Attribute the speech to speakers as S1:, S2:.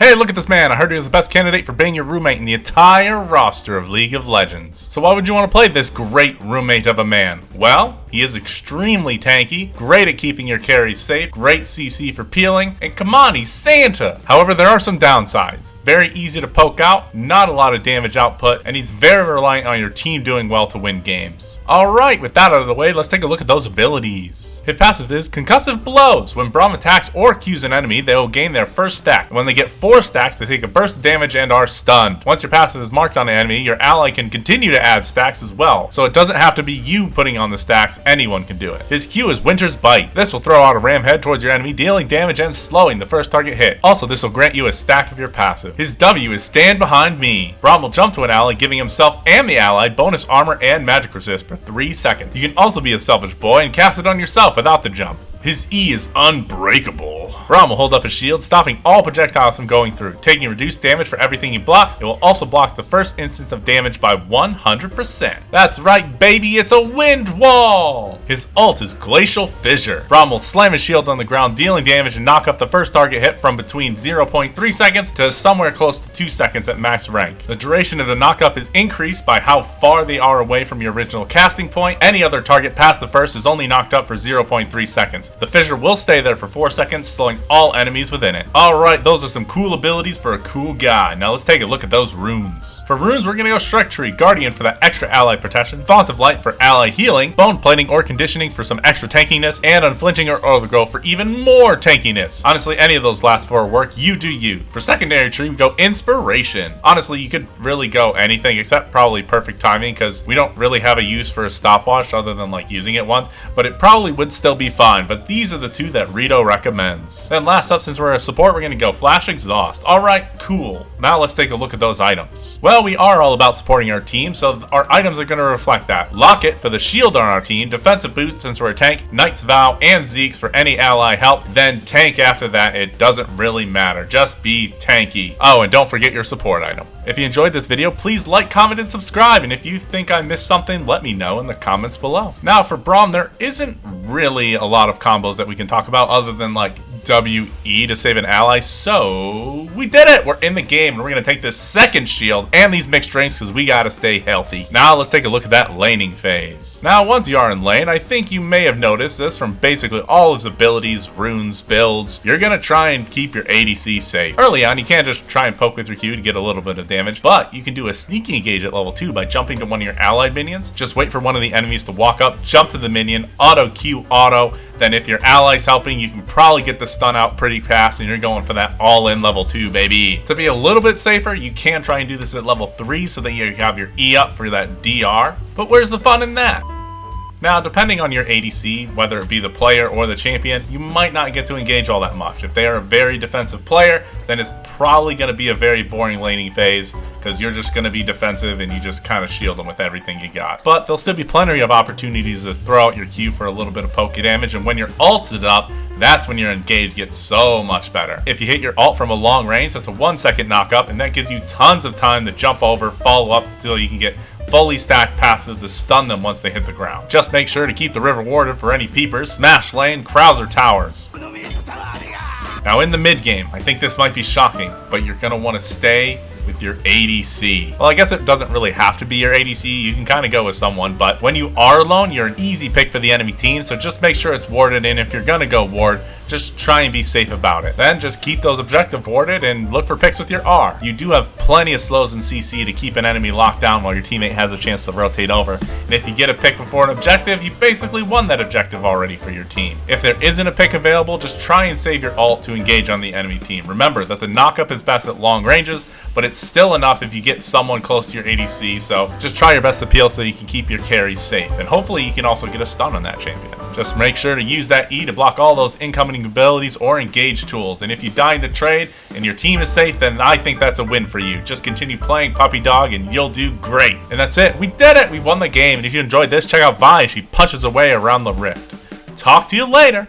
S1: Hey, look at this man. I heard he was the best candidate for being your roommate in the entire roster of League of Legends. So why would you want to play this great roommate of a man? Well, he is extremely tanky, great at keeping your carries safe, great CC for peeling, and come on, he's Santa! However, there are some downsides. Very easy to poke out, not a lot of damage output, and he's very reliant on your team doing well to win games. Alright, with that out of the way, let's take a look at those abilities. His passive is Concussive Blows. When Braum attacks or Qs an enemy, they will gain their first stack. When they get 4 stacks, they take a burst of damage and are stunned. Once your passive is marked on an enemy, your ally can continue to add stacks as well. So it doesn't have to be you putting on the stacks, anyone can do it. His Q is Winter's Bite. This will throw out a ram head towards your enemy, dealing damage and slowing the first target hit. Also, this will grant you a stack of your passive. His W is Stand Behind Me. Braum will jump to an ally, giving himself and the ally bonus armor and magic resist for 3 seconds. You can also be a selfish boy and cast it on yourself without the jump. His E is Unbreakable. Braum will hold up his shield, stopping all projectiles from going through. Taking reduced damage for everything he blocks, it will also block the first instance of damage by 100%. That's right, baby, it's a wind wall! His ult is Glacial Fissure. Braum will slam his shield on the ground, dealing damage and knock up the first target hit from between 0.3 seconds to somewhere close to 2 seconds at max rank. The duration of the knockup is increased by how far they are away from your original casting point. Any other target past the first is only knocked up for 0.3 seconds. The fissure will stay there for 4 seconds, slowing all enemies within it. Alright, those are some cool abilities for a cool guy. Now let's take a look at those runes. For runes, we're gonna go Strike Tree, Guardian for that extra ally protection, Font of Light for ally healing, Bone Plating or Conditioning for some extra tankiness, and Unflinching or Overgrowth for even more tankiness. Honestly, any of those last 4 work, you do you. For secondary tree, we go Inspiration. Honestly, you could really go anything except probably Perfect Timing, because we don't really have a use for a stopwatch other than like using it once, but it probably would still be fine. But these are the 2 that Rito recommends. Then last up, since we're a support, we're going to go Flash Exhaust. Alright, cool. Now let's take a look at those items. Well, we are all about supporting our team, so our items are going to reflect that. Locket for the shield on our team, Defensive Boots since we're a tank, Knight's Vow, and Zeke's for any ally help. Then tank after that, it doesn't really matter. Just be tanky. Oh, and don't forget your support item. If you enjoyed this video, please like, comment, and subscribe. And if you think I missed something, let me know in the comments below. Now for Braum, there isn't really a lot of combos that we can talk about other than like WE to save an ally, so we did it! We're in the game, and we're going to take this second shield and these mixed drinks because we got to stay healthy. Now let's take a look at that laning phase. Now once you are in lane, I think you may have noticed this from basically all his abilities, runes, builds. You're going to try and keep your ADC safe. Early on, you can't just try and poke with your Q to get a little bit of damage, but you can do a sneaky engage at level 2 by jumping to one of your allied minions. Just wait for one of the enemies to walk up, jump to the minion, auto Q auto. Then if your ally's helping, you can probably get the stun out pretty fast, and you're going for that all-in level 2, baby. To be a little bit safer, you can try and do this at level 3 so that you have your E up for that DR. But where's the fun in that? Now, depending on your ADC, whether it be the player or the champion, you might not get to engage all that much. If they are a very defensive player, then it's probably going to be a very boring laning phase because you're just going to be defensive and you just kind of shield them with everything you got. But there'll still be plenty of opportunities to throw out your Q for a little bit of poke damage, and when you're ulted up, that's when your engage gets so much better. If you hit your ult from a long range, that's a 1-second knockup, and that gives you tons of time to jump over, follow up until you can get fully stacked passive to stun them once they hit the ground. Just make sure to keep the river warded for any peepers, smash lane, Krauser towers. Now in the mid game, I think this might be shocking, but you're going to want to stay with your ADC. Well, I guess it doesn't really have to be your ADC. You can kind of go with someone, but when you are alone, you're an easy pick for the enemy team, so just make sure it's warded in. If you're going to go ward, just try and be safe about it. Then just keep those objectives warded and look for picks with your R. You do have plenty of slows in CC to keep an enemy locked down while your teammate has a chance to rotate over. And if you get a pick before an objective, you basically won that objective already for your team. If there isn't a pick available, just try and save your ult to engage on the enemy team. Remember that the knockup is best at long ranges, but it's still enough if you get someone close to your ADC, so just try your best to peel so you can keep your carries safe. And hopefully you can also get a stun on that champion. Just make sure to use that E to block all those incoming abilities or engage tools. And if you die in the trade and your team is safe, then I think that's a win for you. Just continue playing Puppy Dog and you'll do great. And that's it. We did it. We won the game. And if you enjoyed this, check out Vi. She punches away around the rift. Talk to you later.